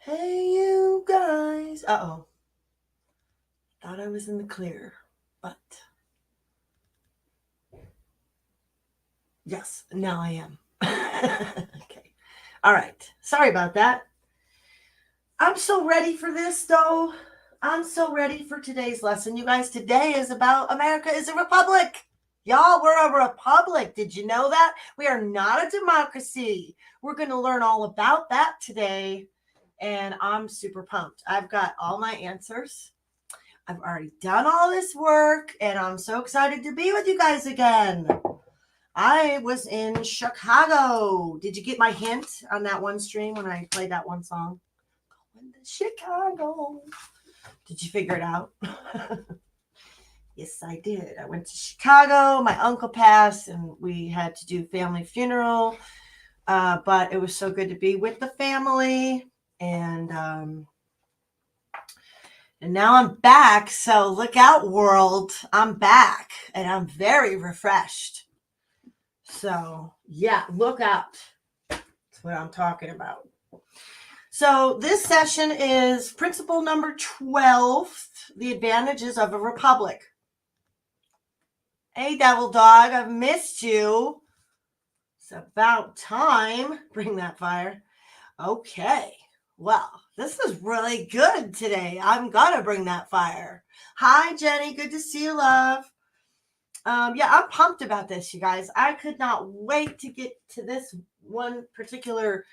Hey, you guys. Uh-oh. Thought I was in the clear, but yes, now I am. Okay. All right. Sorry about that. I'm so ready for this, though. I'm so ready for today's lesson. You guys, today is about America is a republic. Y'all, we're a republic. Did you know that? We are not a democracy. We're going to learn all about that today. And I'm super pumped. I've got all my answers. I've already done all this work and I'm so excited to be with you guys again. I was in Chicago. Did you get my hint on that one stream when I played that one song? Going to Chicago. Did you figure it out? Yes, I did. I went to Chicago. My uncle passed and we had to do family funeral. But it was so good to be with the family. And now I'm back. So look out, world. I'm back and I'm very refreshed. So, yeah, look out. That's what I'm talking about. So, this session is principle number 12, the advantages of a republic. Hey, devil dog, I've missed you. It's about time. Bring that fire. Okay. Well, this is really good today. I'm gonna bring that fire. Hi, Jenny. Good to see you, love. Yeah, I'm pumped about this, you guys. I could not wait to get to this one particular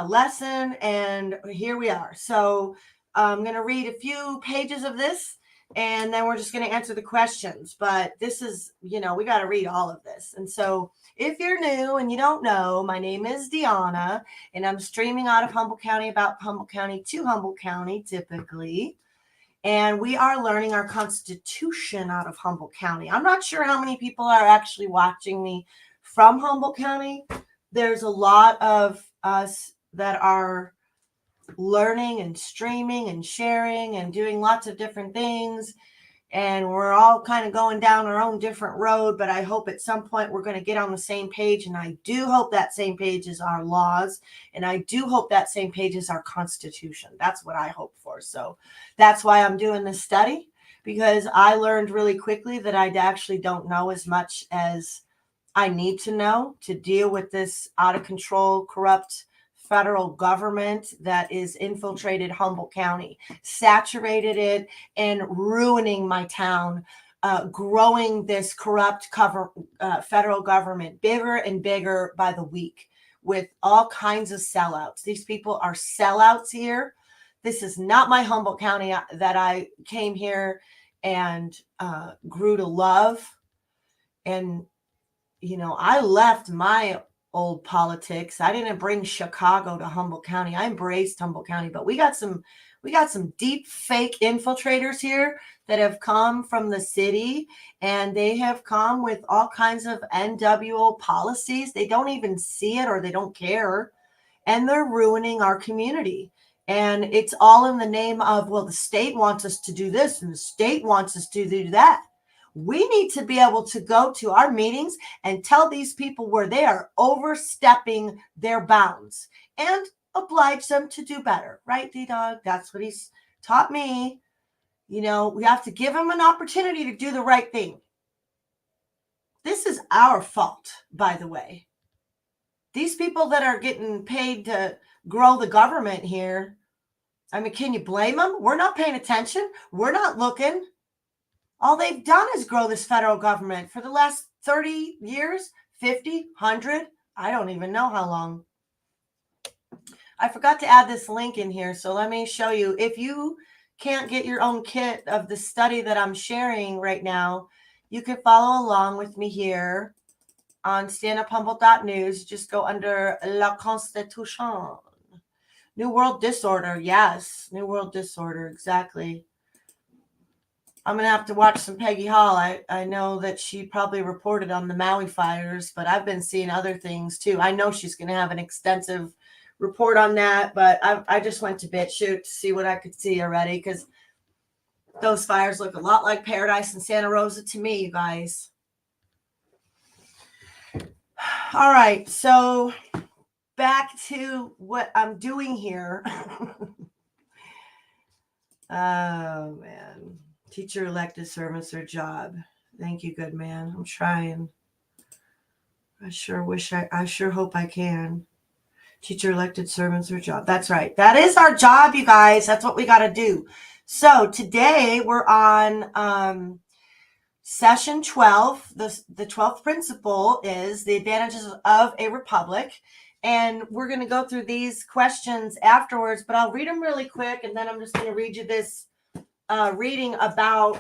lesson, and here we are. So I'm going to read a few pages of this, and then we're just going to answer the questions. But this is, we got to read all of this. And so if you're new and you don't know, my name is Deanna, and I'm streaming out of Humboldt County, about Humboldt County to Humboldt County, typically. And we are learning our Constitution out of Humboldt County. I'm not sure how many people are actually watching me from Humboldt County. There's a lot of us that are learning and streaming and sharing and doing lots of different things. And we're all kind of going down our own different road, but I hope at some point we're going to get on the same page. And I do hope that same page is our laws. And I do hope that same page is our Constitution. That's what I hope for. So that's why I'm doing this study, because I learned really quickly that I actually don't know as much as I need to know to deal with this out of control, corrupt federal government that is infiltrated Humboldt County, saturated it, and ruining my town, growing this corrupt federal government bigger and bigger by the week with all kinds of sellouts. These people are sellouts here. This is not my Humboldt County that I came here and grew to love. And I left my old politics. I didn't bring Chicago to Humboldt County. I embraced Humboldt County, but we got some deep fake infiltrators here that have come from the city, and they have come with all kinds of NWO policies. They don't even see it or they don't care, and they're ruining our community. And it's all in the name of, well, the state wants us to do this and the state wants us to do that. We need to be able to go to our meetings and tell these people where they are overstepping their bounds and oblige them to do better. Right, D-Dog? That's what he's taught me. We have to give them an opportunity to do the right thing. This is our fault, by the way. These people that are getting paid to grow the government here, I mean, can you blame them? We're not paying attention. We're not looking. All they've done is grow this federal government for the last 30 years, 50, 100. I don't even know how long. I forgot to add this link in here, so let me show you. If you can't get your own kit of the study that I'm sharing right now, you can follow along with me here on standuphumboldt.news. Just go under La Constitution. New World Disorder. Yes, New World Disorder. Exactly. I'm going to have to watch some Peggy Hall. I know that she probably reported on the Maui fires, but I've been seeing other things too. I know she's going to have an extensive report on that, but I just went to BitChute to see what I could see already, because those fires look a lot like Paradise and Santa Rosa to me, you guys. All right, so back to what I'm doing here. Oh, man. Teacher elected servants their job. Thank you, good man. I'm trying. I sure hope I can. Teacher elected servants their job. That's right. That is our job, you guys. That's what we got to do. So today we're on session 12. The 12th principle is the advantages of a republic. And we're going to go through these questions afterwards, but I'll read them really quick. And then I'm just going to read you this reading about,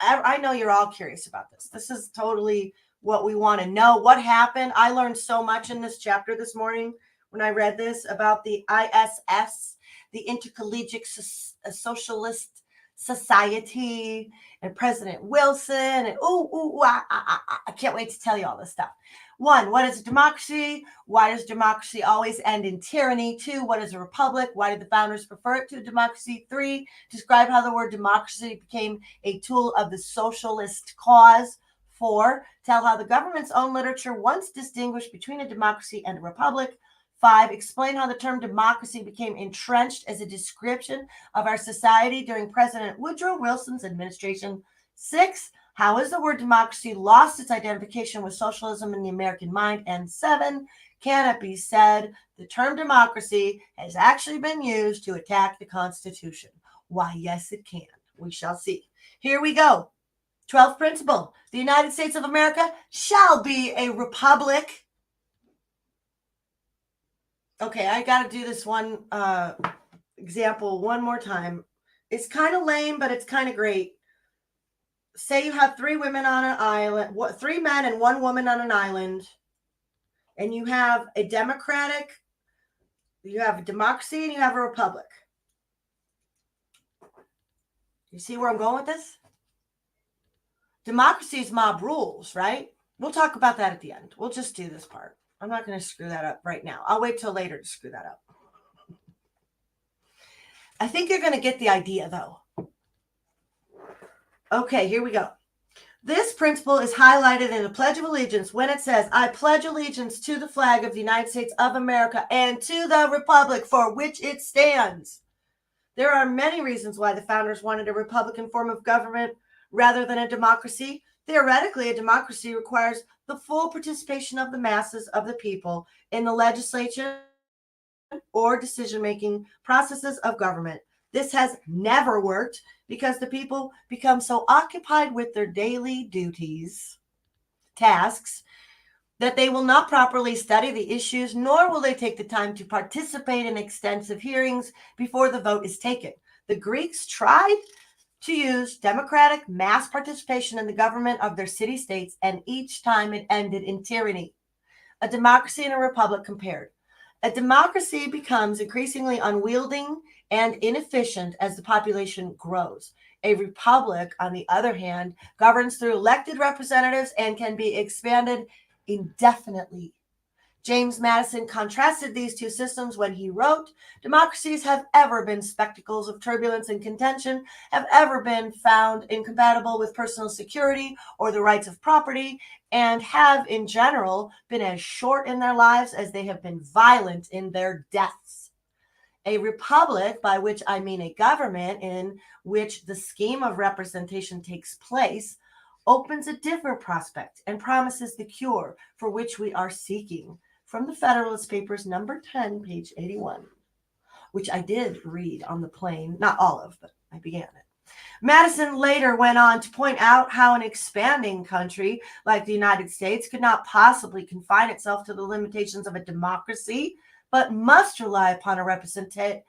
I know you're all curious about this. This is totally what we want to know. What happened? I learned so much in this chapter this morning when I read this about the ISS, the Intercollegiate Socialist Society, and President Wilson. And I can't wait to tell you all this stuff. 1, what is a democracy? Why does democracy always end in tyranny? 2, what is a republic? Why did the founders prefer it to a democracy? 3, describe how the word democracy became a tool of the socialist cause. 4, tell how the government's own literature once distinguished between a democracy and a republic. 5, explain how the term democracy became entrenched as a description of our society during President Woodrow Wilson's administration. 6, how has the word democracy lost its identification with socialism in the American mind? And 7, can it be said the term democracy has actually been used to attack the Constitution? Why, yes, it can. We shall see. Here we go. 12th principle. The United States of America shall be a republic. Okay, I got to do this one example one more time. It's kind of lame, but it's kind of great. Say you have 3 women on an island, 3 men and 1 woman on an island, and you have a democracy, and you have a republic. You see where I'm going with this? Democracy is mob rules, right? We'll talk about that at the end. We'll just do this part. I'm not going to screw that up right now. I'll wait till later to screw that up. I think you're going to get the idea, though. Okay, here we go. This principle is highlighted in the Pledge of Allegiance when it says, I pledge allegiance to the flag of the United States of America and to the republic for which it stands. There are many reasons why the founders wanted a republican form of government rather than a democracy. Theoretically, a democracy requires the full participation of the masses of the people in the legislature or decision-making processes of government. This has never worked because the people become so occupied with their daily tasks, that they will not properly study the issues, nor will they take the time to participate in extensive hearings before the vote is taken. The Greeks tried to use democratic mass participation in the government of their city-states, and each time it ended in tyranny. A democracy and a republic compared. A democracy becomes increasingly unwieldy and inefficient as the population grows. A republic, on the other hand, governs through elected representatives and can be expanded indefinitely. James Madison contrasted these two systems when he wrote, democracies have ever been spectacles of turbulence and contention, have ever been found incompatible with personal security or the rights of property, and have in general been as short in their lives as they have been violent in their deaths. A republic, by which I mean a government in which the scheme of representation takes place, opens a different prospect and promises the cure for which we are seeking. From the Federalist Papers, number 10, page 81, which I did read on the plane, not all of, but I began it. Madison later went on to point out how an expanding country like the United States could not possibly confine itself to the limitations of a democracy, but must rely upon a representative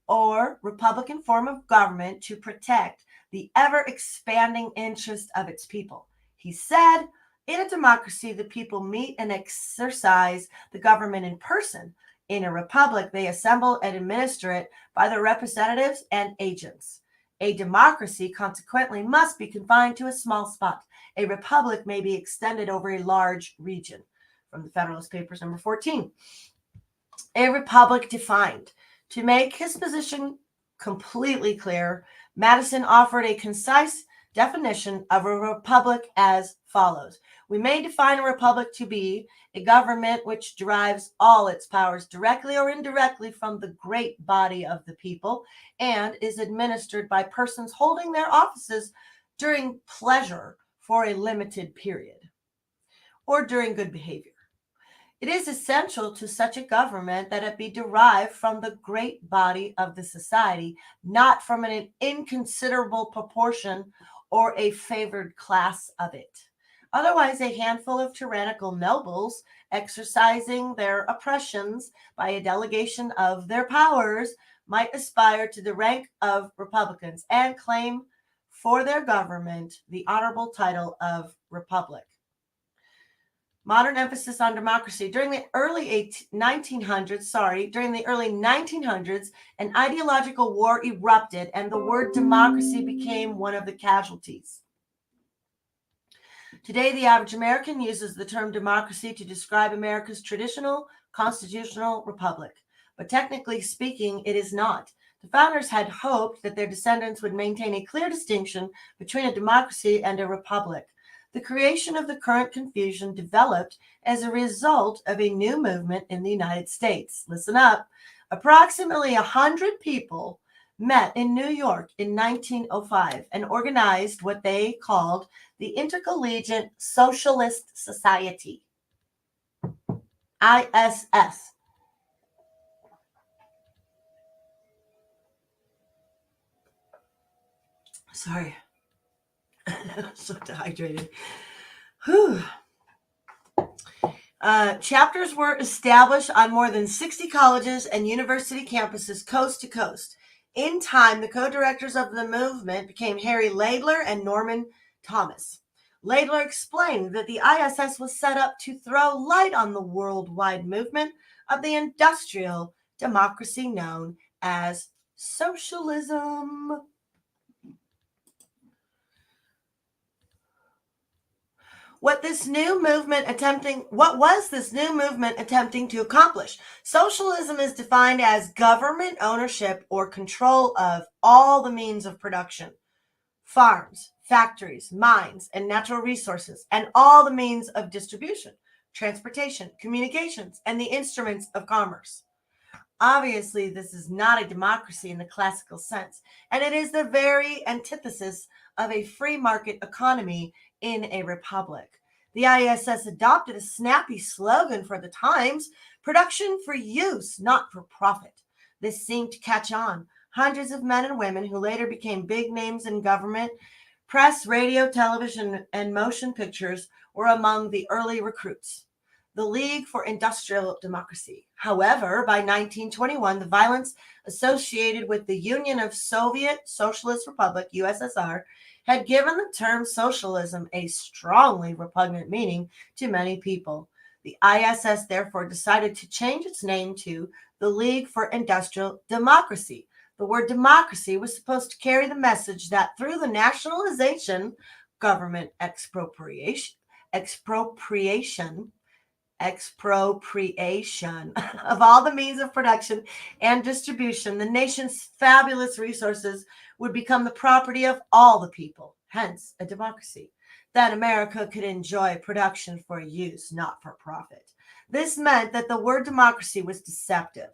or republican form of government to protect the ever-expanding interest of its people. He said, in a democracy, the people meet and exercise the government in person. In a republic, they assemble and administer it by their representatives and agents. A democracy, consequently, must be confined to a small spot. A republic may be extended over a large region. From the Federalist Papers, number 14. A republic defined. To make his position completely clear, Madison offered a concise definition of a republic as follows. We may define a republic to be a government which derives all its powers directly or indirectly from the great body of the people and is administered by persons holding their offices during pleasure for a limited period or during good behavior. It is essential to such a government that it be derived from the great body of the society, not from an inconsiderable proportion or a favored class of it. Otherwise, a handful of tyrannical nobles, exercising their oppressions by a delegation of their powers, might aspire to the rank of republicans and claim for their government the honorable title of republic. Modern emphasis on democracy. During the early 1900s, an ideological war erupted and the word democracy became one of the casualties. Today, the average American uses the term democracy to describe America's traditional constitutional republic. But technically speaking, it is not. The founders had hoped that their descendants would maintain a clear distinction between a democracy and a republic. The creation of the current confusion developed as a result of a new movement in the United States. Listen up. Approximately 100 people met in New York in 1905 and organized what they called the Intercollegiate Socialist Society, ISS. Sorry. I'm so dehydrated. Whew. Chapters were established on more than 60 colleges and university campuses coast to coast. In time, the co-directors of the movement became Harry Laidler and Norman Thomas. Laidler explained that the ISS was set up to throw light on the worldwide movement of the industrial democracy known as socialism. What was this new movement attempting to accomplish? Socialism is defined as government ownership or control of all the means of production, farms, factories, mines, and natural resources, and all the means of distribution, transportation, communications, and the instruments of commerce. Obviously, this is not a democracy in the classical sense, and it is the very antithesis of a free market economy in a republic. The ISS adopted a snappy slogan for the times: production for use, not for profit. This seemed to catch on. Hundreds of men and women who later became big names in government, press, radio, television, and motion pictures were among the early recruits. The League for Industrial Democracy. However, by 1921, the violence associated with the Union of Soviet Socialist Republic, USSR, had given the term socialism a strongly repugnant meaning to many people. The ISS therefore decided to change its name to the League for Industrial Democracy. The word democracy was supposed to carry the message that through the nationalization, government expropriation of all the means of production and distribution, the nation's fabulous resources would become the property of all the people, hence a democracy, that America could enjoy production for use, not for profit. This meant that the word democracy was deceptive.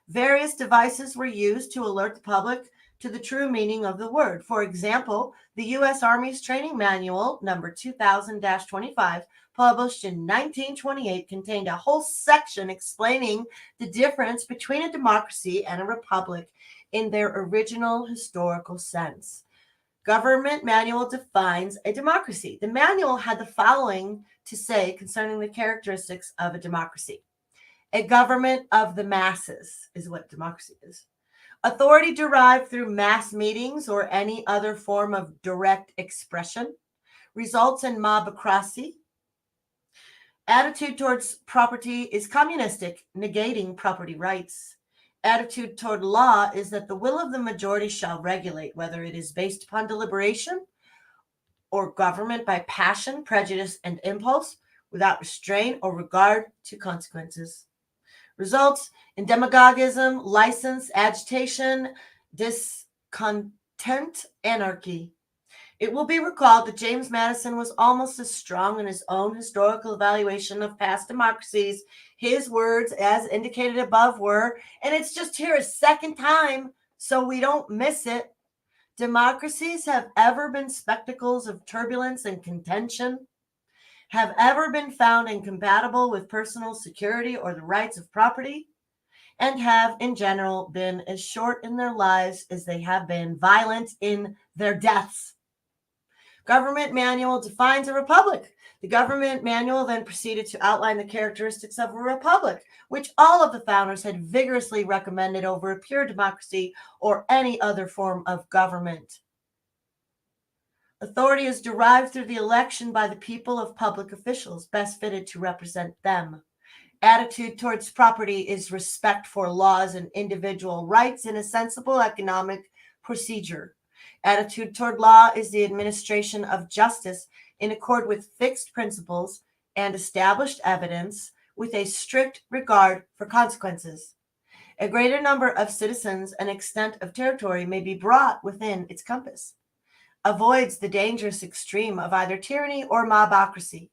Various devices were used to alert the public to the true meaning of the word. For example, the U.S. Army's Training Manual, number 2000-25, published in 1928, contained a whole section explaining the difference between a democracy and a republic in their original historical sense. Government Manual defines a democracy. The manual had the following to say concerning the characteristics of a democracy. A government of the masses is what democracy is. Authority derived through mass meetings or any other form of direct expression. Results in mobocracy. Attitude towards property is communistic, negating property rights. Attitude toward law is that the will of the majority shall regulate, whether it is based upon deliberation or government by passion, prejudice, and impulse, without restraint or regard to consequences. Results in demagogism, license, agitation, discontent, anarchy. It will be recalled that James Madison was almost as strong in his own historical evaluation of past democracies. His words, as indicated above, were, and it's just here a second time so we don't miss it: democracies have ever been spectacles of turbulence and contention, have ever been found incompatible with personal security or the rights of property, and have in general been as short in their lives as they have been violent in their deaths. Government Manual defines a republic. The Government Manual then proceeded to outline the characteristics of a republic, which all of the founders had vigorously recommended over a pure democracy or any other form of government. Authority is derived through the election by the people of public officials best fitted to represent them. Attitude towards property is respect for laws and individual rights in a sensible economic procedure. Attitude toward law is the administration of justice in accord with fixed principles and established evidence, with a strict regard for consequences. A greater number of citizens and extent of territory may be brought within its compass. Avoids the dangerous extreme of either tyranny or mobocracy.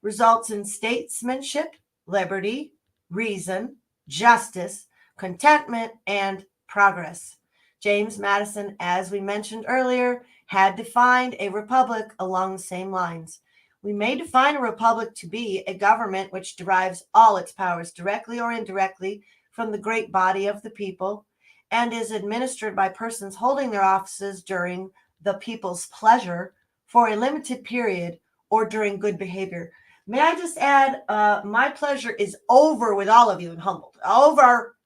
Results in statesmanship, liberty, reason, justice, contentment, and progress. James Madison, as we mentioned earlier, had defined a republic along the same lines. We may define a republic to be a government which derives all its powers directly or indirectly from the great body of the people and is administered by persons holding their offices during the people's pleasure for a limited period or during good behavior. May I just add, my pleasure is over with all of you in Humboldt. Over.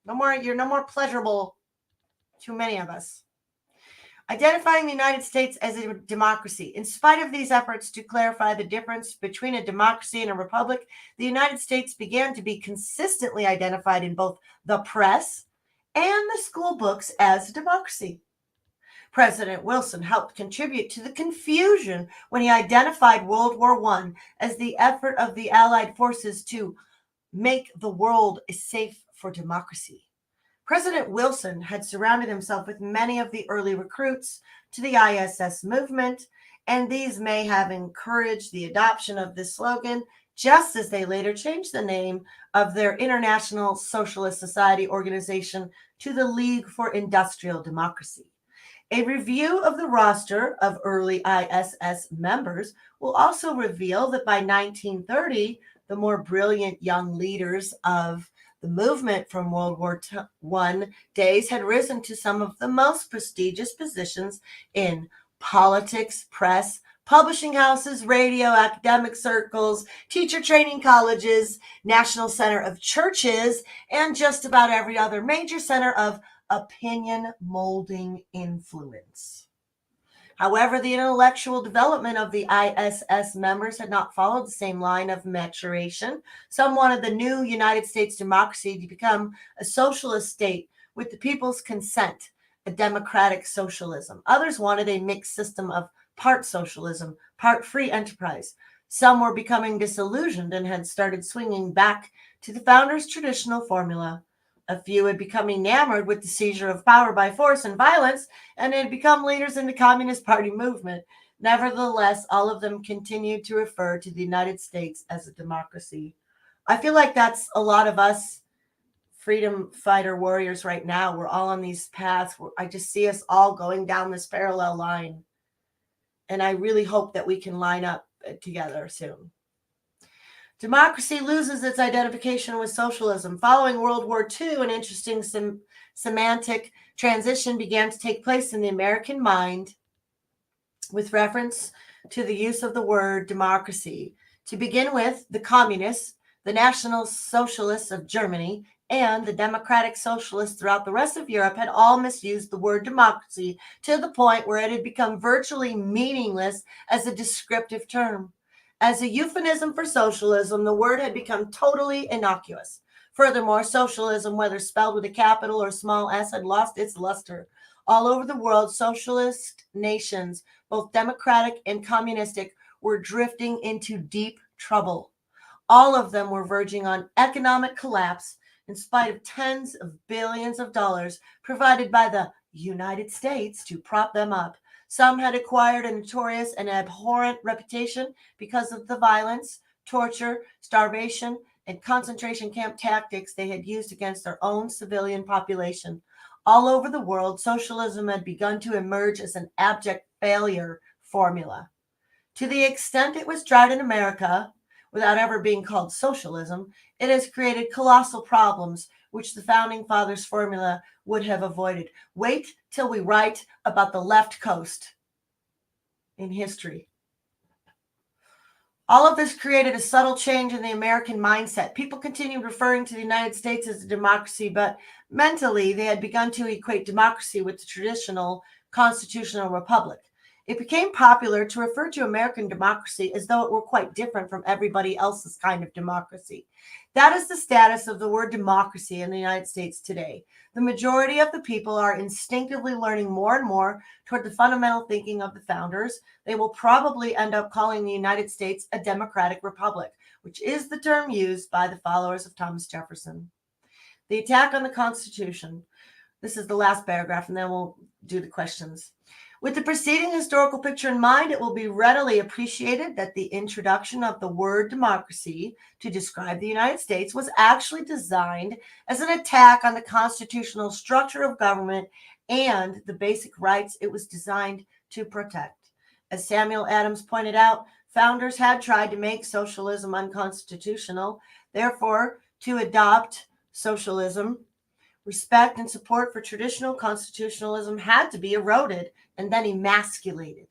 No more, you're no more pleasurable to many of us. Identifying the United States as a democracy. In spite of these efforts to clarify the difference between a democracy and a republic, the United States began to be consistently identified in both the press and the school books as a democracy. President Wilson helped contribute to the confusion when he identified World War I as the effort of the Allied forces to make the world safe for democracy. President Wilson had surrounded himself with many of the early recruits to the ISS movement, and these may have encouraged the adoption of this slogan, just as they later changed the name of their International Socialist Society organization to the League for Industrial Democracy. A review of the roster of early ISS members will also reveal that by 1930, the more brilliant young leaders of the movement from World War I days had risen to some of the most prestigious positions in politics, press, publishing houses, radio, academic circles, teacher training colleges, National Center of Churches, and just about every other major center of opinion molding influence. However, the intellectual development of the ISS members had not followed the same line of maturation. Some wanted the new United States democracy to become a socialist state with the people's consent, a democratic socialism. Others wanted a mixed system of part socialism, part free enterprise. Some were becoming disillusioned and had started swinging back to the founders' traditional formula. A few had become enamored with the seizure of power by force and violence and had become leaders in the Communist Party movement. Nevertheless, all of them continued to refer to the United States as a democracy. I feel like that's a lot of us freedom fighter warriors right now. We're all on these paths. I just see us all going down this parallel line. And I really hope that we can line up together soon. Democracy loses its identification with socialism. Following World War II, an interesting semantic transition began to take place in the American mind with reference to the use of the word democracy. To begin with, the communists, the National Socialists of Germany, and the Democratic Socialists throughout the rest of Europe had all misused the word democracy to the point where it had become virtually meaningless as a descriptive term. As a euphemism for socialism, the word had become totally innocuous. Furthermore, socialism, whether spelled with a capital or small s, had lost its luster. All over the world, socialist nations, both democratic and communistic, were drifting into deep trouble. All of them were verging on economic collapse in spite of tens of billions of dollars provided by the United States to prop them up. Some had acquired a notorious and abhorrent reputation because of the violence, torture, starvation, and concentration camp tactics they had used against their own civilian population. All over the world, socialism had begun to emerge as an abject failure formula. To the extent it was tried in America, without ever being called socialism, it has created colossal problems which the founding fathers' formula would have avoided. Wait till we write about the left coast in history. All of this created a subtle change in the American mindset. People continued referring to the United States as a democracy, but mentally they had begun to equate democracy with the traditional constitutional republic. It became popular to refer to American democracy as though it were quite different from everybody else's kind of democracy. That is the status of the word democracy in the United States today. The majority of the people are instinctively learning more and more toward the fundamental thinking of the founders. They will probably end up calling the United States a democratic republic, which is the term used by the followers of Thomas Jefferson. The attack on the Constitution. This is the last paragraph, and then we'll do the questions. With the preceding historical picture in mind, it will be readily appreciated that the introduction of the word democracy to describe the United States was actually designed as an attack on the constitutional structure of government and the basic rights it was designed to protect. As Samuel Adams pointed out, founders had tried to make socialism unconstitutional. Therefore, to adopt socialism, respect and support for traditional constitutionalism had to be eroded and then emasculated.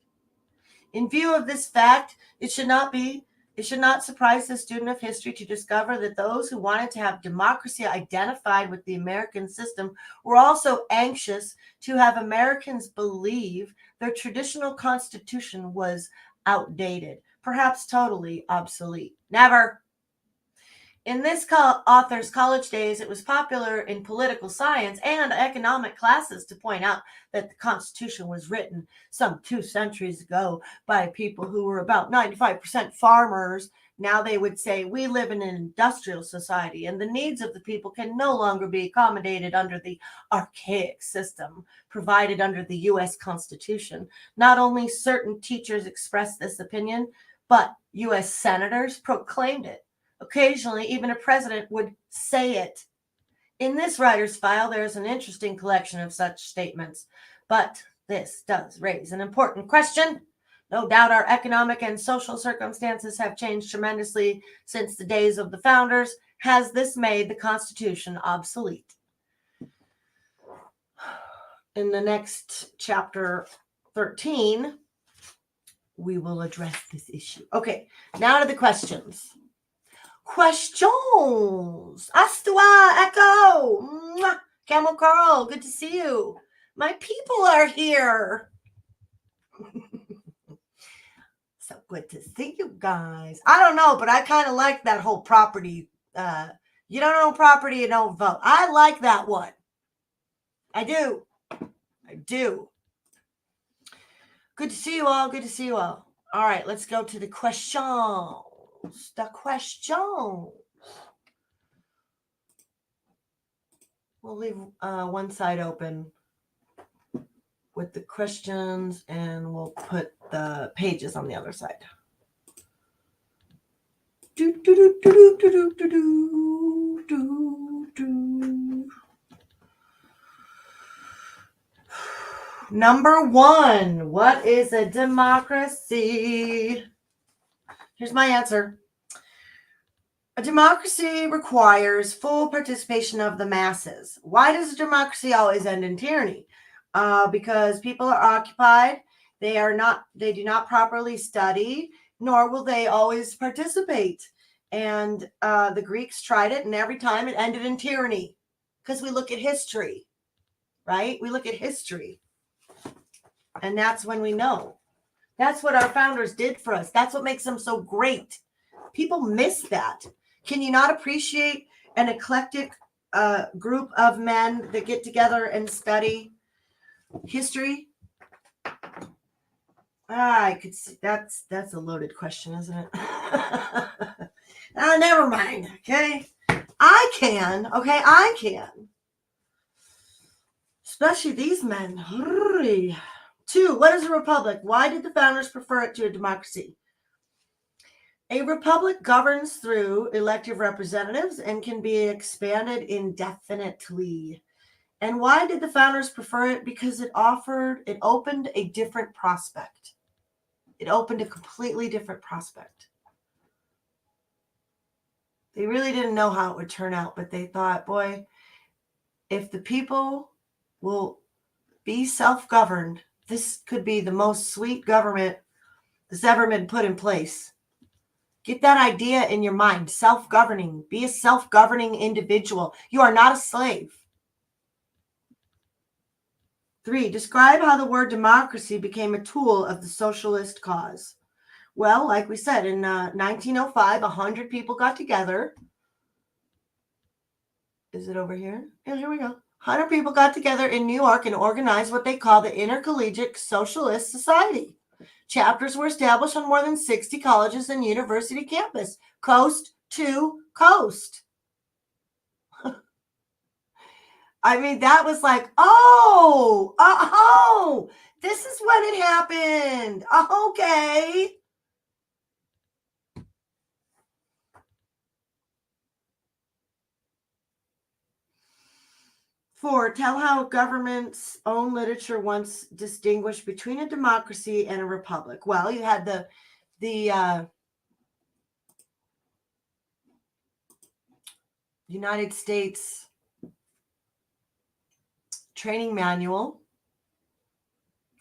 In view of this fact, it should not surprise the student of history to discover that those who wanted to have democracy identified with the American system were also anxious to have Americans believe their traditional constitution was outdated, perhaps totally obsolete. Never. In this author's college days, it was popular in political science and economic classes to point out that the Constitution was written some 2 centuries ago by people who were about 95% farmers. Now they would say, we live in an industrial society and the needs of the people can no longer be accommodated under the archaic system provided under the U.S. Constitution. Not only certain teachers expressed this opinion, but U.S. senators proclaimed it. Occasionally, even a president would say it. In this writer's file, there is an interesting collection of such statements, but this does raise an important question. No doubt our economic and social circumstances have changed tremendously since the days of the founders. Has this made the Constitution obsolete? In the next chapter 13, we will address this issue. Okay, now to the questions. Questions. Astua, Echo, Mwah. Camel Carl, good to see you. My people are here. So good to see you guys. I don't know, but I kind of like that whole property. You don't own property, you don't vote. I like that one. I do. Good to see you all. Good to see you all. All right, let's go to the questions. The questions. We'll leave one side open with the questions and we'll put the pages on the other side. Number 1, what is a democracy? Here's my answer. A democracy requires full participation of the masses. Why does a democracy always end in tyranny? Because people are occupied. They do not properly study, nor will they always participate. And the Greeks tried it, and every time it ended in tyranny. Because we look at history, right? We look at history. And that's when we know. That's what our founders did for us. That's what makes them so great. People miss that. Can you not appreciate an eclectic group of men that get together and study history? I could see that's a loaded question, isn't it? Never mind. Okay, I can. Okay, I can. Especially these men. 2, what is a republic? Why did the founders prefer it to a democracy? A republic governs through elective representatives and can be expanded indefinitely. And why did the founders prefer it? Because it opened a different prospect. It opened a completely different prospect. They really didn't know how it would turn out, but they thought, boy, if the people will be self-governed, this could be the most sweet government that's ever been put in place. Get that idea in your mind. Self-governing. Be a self-governing individual. You are not a slave. 3, describe how the word democracy became a tool of the socialist cause. Well, like we said, in 1905, 100 people got together. Is it over here? Yeah, here we go. 100 people got together in New York and organized what they call the Intercollegiate Socialist Society. Chapters were established on more than 60 colleges and university campus, coast to coast. I mean, that was like, this is when it happened. Okay. 4, tell how government's own literature once distinguished between a democracy and a republic. Well, you had the United States training manual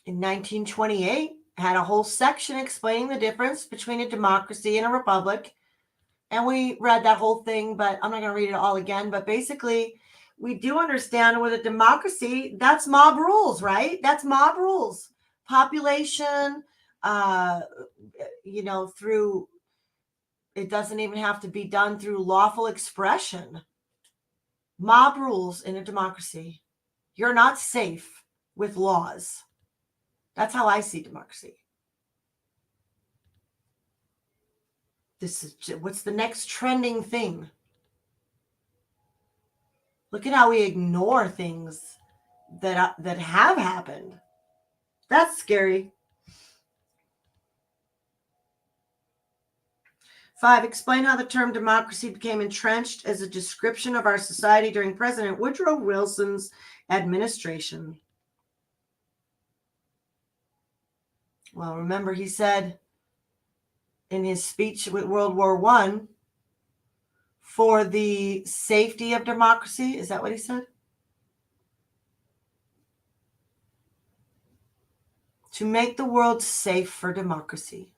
in 1928 had a whole section explaining the difference between a democracy and a republic. And we read that whole thing, but I'm not going to read it all again. But basically, we do understand with a democracy, that's mob rules, right? That's mob rules. Population, through, it doesn't even have to be done through lawful expression. Mob rules in a democracy. You're not safe with laws. That's how I see democracy. What's the next trending thing? Look at how we ignore things that have happened. That's scary. 5, explain how the term democracy became entrenched as a description of our society during President Woodrow Wilson's administration. Well, remember, he said in his speech with World War I, for the safety of democracy. Is that what he said? To make the world safe for democracy.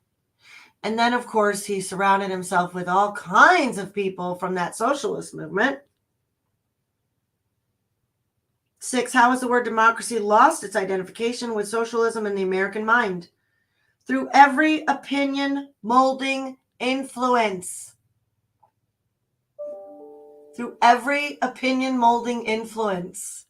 And then, of course, he surrounded himself with all kinds of people from that socialist movement. 6, how has the word democracy lost its identification with socialism in the American mind? Through every opinion molding influence. Through every opinion molding influence.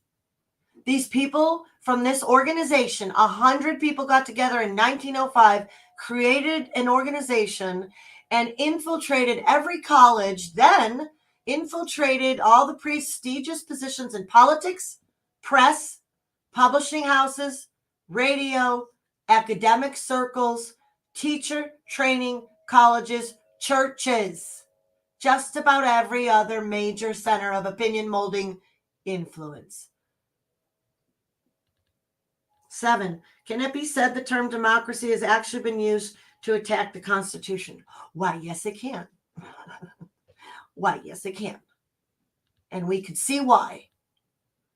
These people from this organization, 100 people got together in 1905, created an organization and infiltrated every college, then infiltrated all the prestigious positions in politics, press, publishing houses, radio, academic circles, teacher training colleges, churches, just about every other major center of opinion molding influence. 7, can it be said the term democracy has actually been used to attack the Constitution? Why, yes, it can. Why, yes, it can. And we can see why.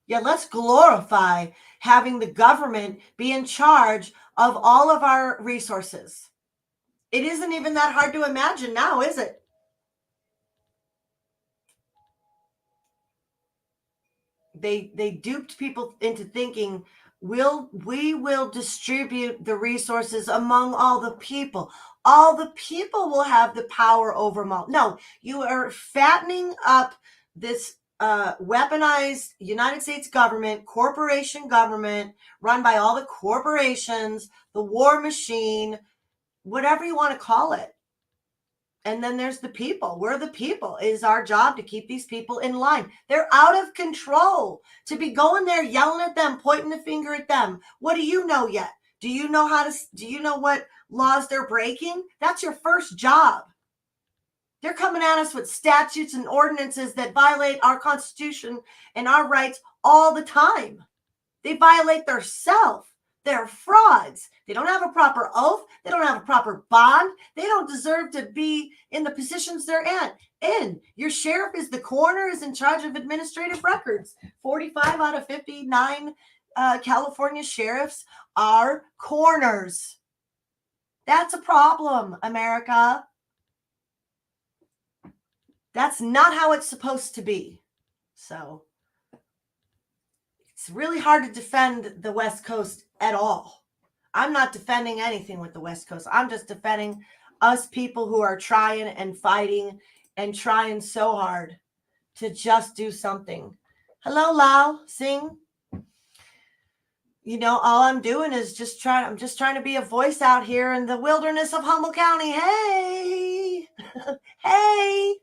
Yeah, let's glorify having the government be in charge of all of our resources. It isn't even that hard to imagine now, is it? They duped people into thinking we will distribute the resources among all the people. All the people will have the power over them all. No, you are fattening up this weaponized United States government, corporation government, run by all the corporations, the war machine, whatever you want to call it. And then there's the people. We're the people. It is our job to keep these people in line. They're out of control. To be going there, yelling at them, pointing the finger at them. What do you know yet? Do you know what laws they're breaking? That's your first job. They're coming at us with statutes and ordinances that violate our Constitution and our rights all the time. They violate their self. They're frauds. They don't have a proper oath. They don't have a proper bond. They don't deserve to be in the positions they're in. Your sheriff is the coroner, is in charge of administrative records. 45 out of 59 California sheriffs are coroners. That's a problem, America. That's not how it's supposed to be. So it's really hard to defend the West Coast at all. I'm not defending anything with the West Coast. I'm just defending us people who are trying and fighting and trying so hard to just do something. Hello, Lau, Sing. You know, all I'm doing is I'm just trying to be a voice out here in the wilderness of Humboldt County. Hey, hey,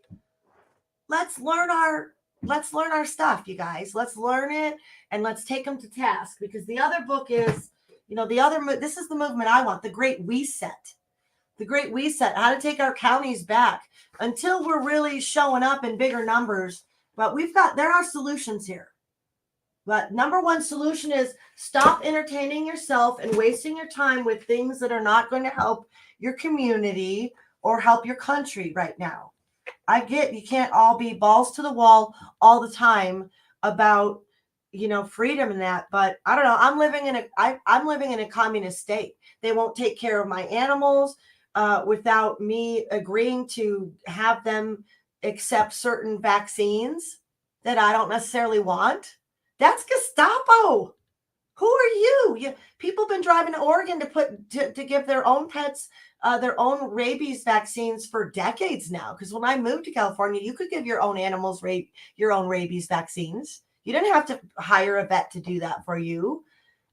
let's learn our stuff, you guys. Let's learn it and let's take them to task, because the other book is, this is the movement I want, the Great Reset. The Great Reset, how to take our counties back until we're really showing up in bigger numbers. But there are solutions here. But number one solution is stop entertaining yourself and wasting your time with things that are not going to help your community or help your country right now. I get you can't all be balls to the wall all the time about, freedom and that, but I don't know. I'm living in a communist state. They won't take care of my animals without me agreeing to have them accept certain vaccines that I don't necessarily want. That's Gestapo. Who are you? People have been driving to Oregon to give their own pets their own rabies vaccines for decades now. Because when I moved to California, you could give your own animals your own rabies vaccines. You didn't have to hire a vet to do that for you.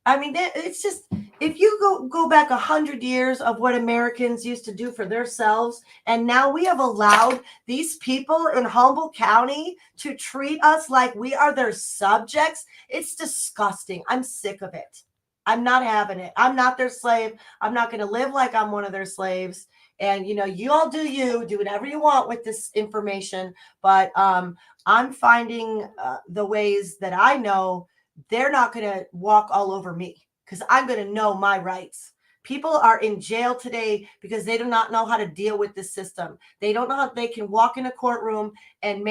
I mean, it's just, if you go back 100 years of what Americans used to do for themselves, and now we have allowed these people in Humboldt County to treat us like we are their subjects. It's disgusting. I'm sick of it. I'm not having it. I'm not their slave. I'm not going to live like I'm one of their slaves. And, you all do whatever you want with this information. But I'm finding the ways that I know they're not going to walk all over me, because I'm going to know my rights. People are in jail today because they do not know how to deal with this system. They don't know how they can walk in a courtroom and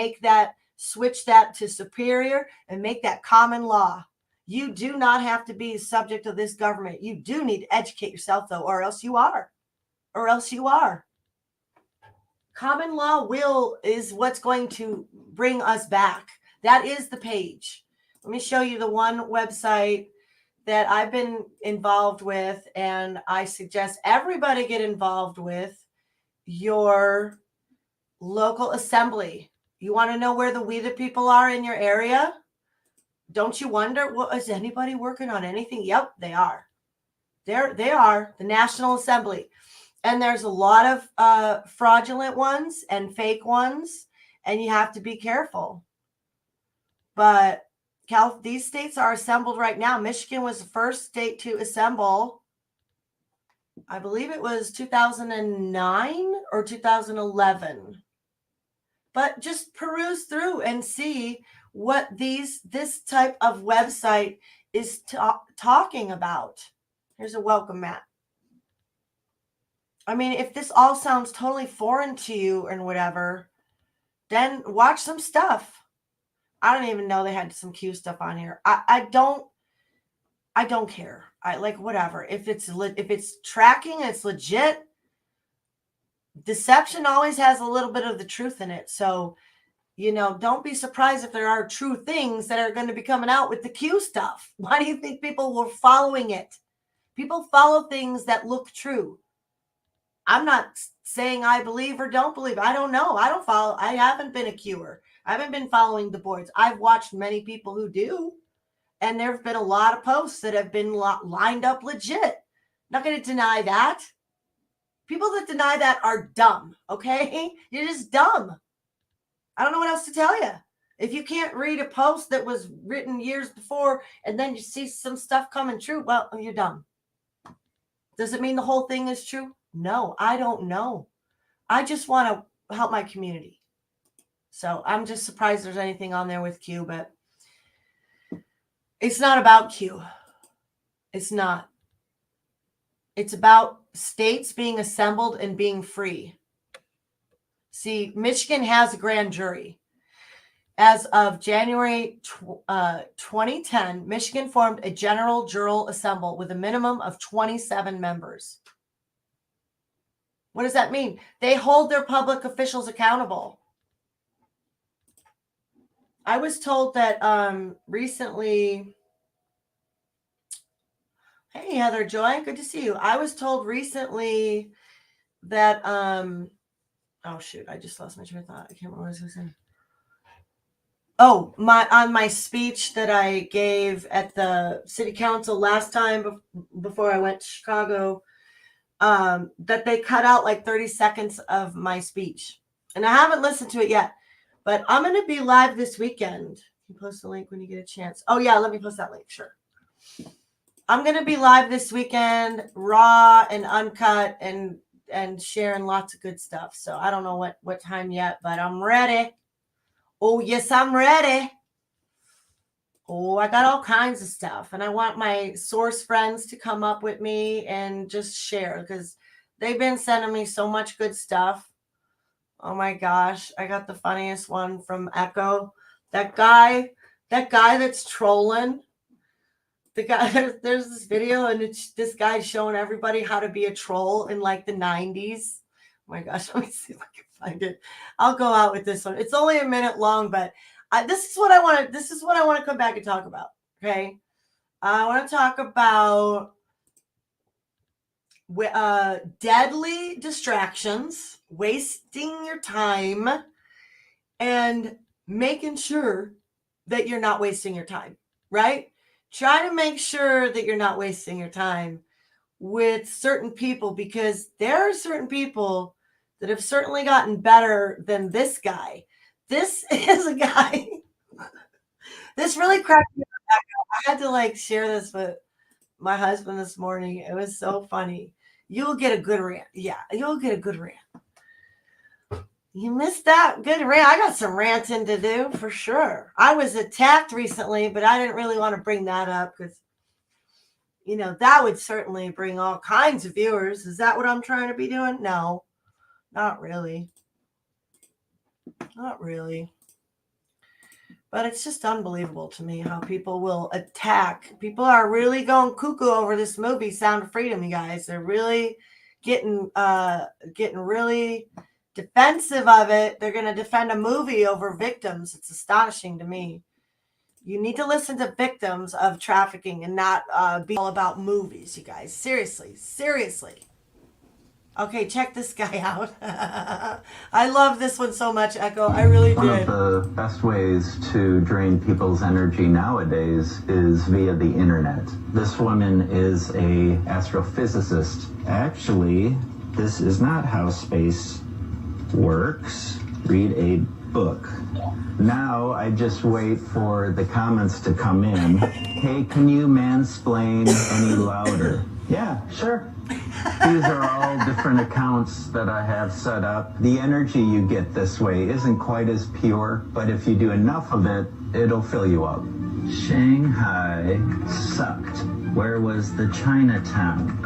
switch that to superior and make that common law. You do not have to be subject to this government. You do need to educate yourself, though, or else you are. Common law is what's going to bring us back. That is the page. Let me show you the one website that I've been involved with, and I suggest everybody get involved with: your local assembly. You want to know where the We the People are in your area? Don't you wonder, is anybody working on anything? Yep, they are. They are the National Assembly. And there's a lot of fraudulent ones and fake ones, and you have to be careful. But these states are assembled right now. Michigan was the first state to assemble. I believe it was 2009 or 2011. But just peruse through and see what this type of website is talking about. Here's a welcome mat. I mean, if this all sounds totally foreign to you and whatever, then watch some stuff. I don't even know they had some Q stuff on here. I don't care. I like whatever. If it's tracking, it's legit. Deception always has a little bit of the truth in it. So, don't be surprised if there are true things that are going to be coming out with the Q stuff. Why do you think people were following it? People follow things that look true. I'm not saying I believe or don't believe. I don't know. I don't follow. I haven't been a Qer. I haven't been following the boards. I've watched many people who do. And there have been a lot of posts that have been lined up legit. Not going to deny that. People that deny that are dumb, okay? You're just dumb. I don't know what else to tell you. If you can't read a post that was written years before and then you see some stuff coming true, well, you're dumb. Does it mean the whole thing is true? No, I don't know. I just want to help my community. So I'm just surprised there's anything on there with Q, but it's not about Q. It's not. It's about states being assembled and being free. See, Michigan has a grand jury. As of January 2010, Michigan formed a general jural assemble with a minimum of 27 members. What does that mean? They hold their public officials accountable. I was told that recently. Hey, Heather Joy, good to see you. I was told recently that oh shoot, I just lost my train of thought. I can't remember what I was going to say. Oh, my speech that I gave at the city council last time before I went to Chicago, that they cut out like 30 seconds of my speech. And I haven't listened to it yet, but I'm going to be live this weekend. You post the link when you get a chance. Oh yeah, let me post that link. Sure. I'm going to be live this weekend, raw and uncut and sharing lots of good stuff. So I don't know what time yet, but I'm ready. Oh, yes, I'm ready. Oh, I got all kinds of stuff. And I want my source friends to come up with me and just share because they've been sending me so much good stuff. Oh my gosh. I got the funniest one from Echo. That guy that's trolling. The guy, there's this video and it's this guy showing everybody how to be a troll in like the 90s. Oh my gosh, let me see if I can find it. I'll go out with this one. It's only a minute long, but this is what I want to come back and talk about. Okay. I want to talk about deadly distractions, wasting your time, and making sure that you're not wasting your time, right? Try to make sure that you're not wasting your time with certain people because there are certain people that have certainly gotten better than this guy. This is a guy. This really cracked me up. I had to like share this with my husband this morning. It was so funny. You'll get a good rant. Yeah, you'll get a good rant. You missed that good rant. I got some ranting to do for sure. I was attacked recently, but I didn't really want to bring that up because, you know, that would certainly bring all kinds of viewers. Is that what I'm trying to be doing? No, not really. Not really. But it's just unbelievable to me how people will attack. People are really going cuckoo over this movie, Sound of Freedom, you guys. They're really getting really defensive of it. They're going to defend a movie over victims. It's astonishing to me. You need to listen to victims of trafficking and not be all about movies, you guys. Seriously. Okay, check this guy out. I love this one so much, Echo. I really One did. of the best ways to drain people's energy nowadays is via the internet. This woman is a astrophysicist. Actually, this is not how space works. Read a book. Now I just wait for the comments to come in. Hey, can you mansplain any louder? Yeah, sure. These are all different accounts that I have set up. The energy you get this way isn't quite as pure, but if you do enough of it, it'll fill you up. Shanghai sucked. Where was the Chinatown?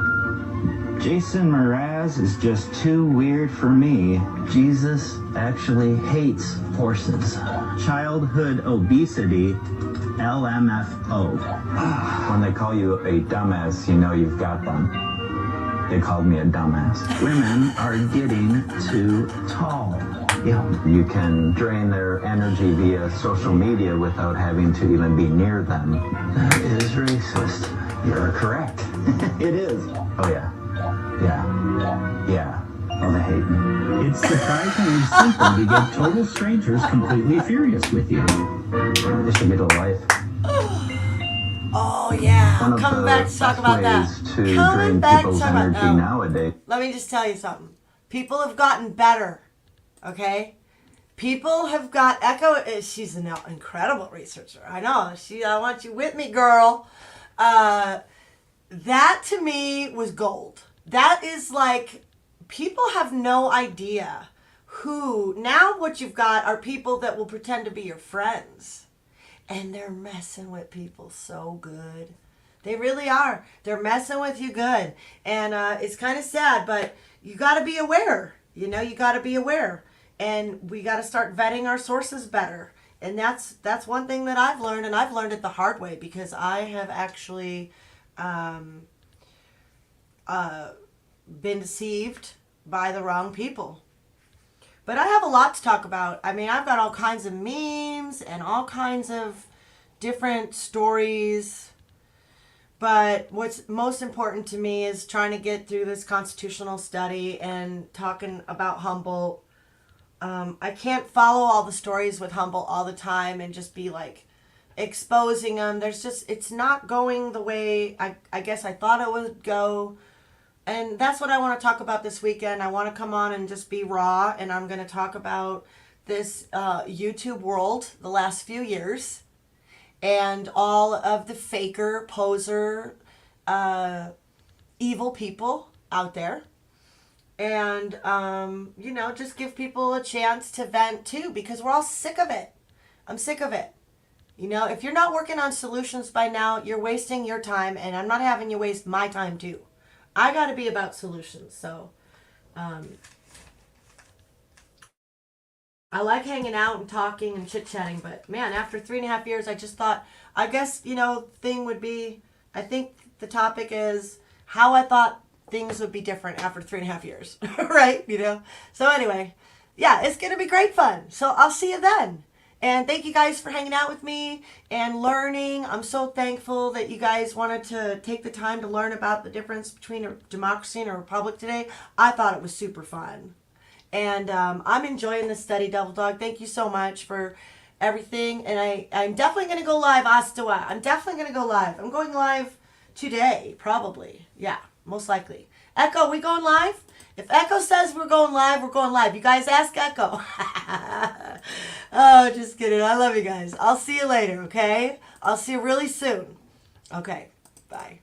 Jason Mraz is just too weird for me. Jesus actually hates horses. Childhood obesity, LMFO. When they call you a dumbass, you know you've got them. They called me a dumbass. Women are getting too tall. Yeah. You can drain their energy via social media without having to even be near them. That is racist. You're correct. It is. Oh, yeah. Yeah. Oh, they hate me. It's surprisingly simple to get total strangers completely furious with you. They should get a life. Oh, yeah. I'm coming back to talk about that. Coming back to talk about that. Nowadays. Let me just tell you something. People have gotten better, okay? People have got Echo. She's an incredible researcher. I know. I want you with me, girl. that to me was gold. That is like, people have no idea who, now what you've got are people that will pretend to be your friends. And they're messing with people so good. They really are. They're messing with you good. And it's kind of sad, but you got to be aware. You know, you got to be aware. And we got to start vetting our sources better. And that's one thing that I've learned, and I've learned it the hard way because I have actually been deceived by the wrong people. But I have a lot to talk about. I mean, I've got all kinds of memes and all kinds of different stories. But what's most important to me is trying to get through this constitutional study and talking about Humboldt. I can't follow all the stories with Humboldt all the time and just be like exposing them. It's not going the way I guess I thought it would go. And that's what I want to talk about this weekend. I want to come on and just be raw, and I'm going to talk about this YouTube world the last few years and all of the faker, poser, evil people out there. And, you know, just give people a chance to vent too, because we're all sick of it. I'm sick of it. You know, if you're not working on solutions by now, you're wasting your time, and I'm not having you waste my time too. I got to be about solutions. So I like hanging out and talking and chit-chatting, but man, after 3.5 years, I just thought, I guess, you know, thing would be, I think the topic is how I thought things would be different after 3.5 years, right? You know? So anyway, yeah, it's going to be great fun. So I'll see you then. And thank you guys for hanging out with me and learning. I'm so thankful that you guys wanted to take the time to learn about the difference between a democracy and a republic today. I thought it was super fun. And I'm enjoying this study, Devil Dog. Thank you so much for everything. And I'm definitely going to go live, Astawa. I'm definitely going to go live. I'm going live today, probably. Yeah, most likely. Echo, we going live? If Echo says we're going live, we're going live. You guys ask Echo. Oh, just kidding. I love you guys. I'll see you later, okay? I'll see you really soon. Okay, bye.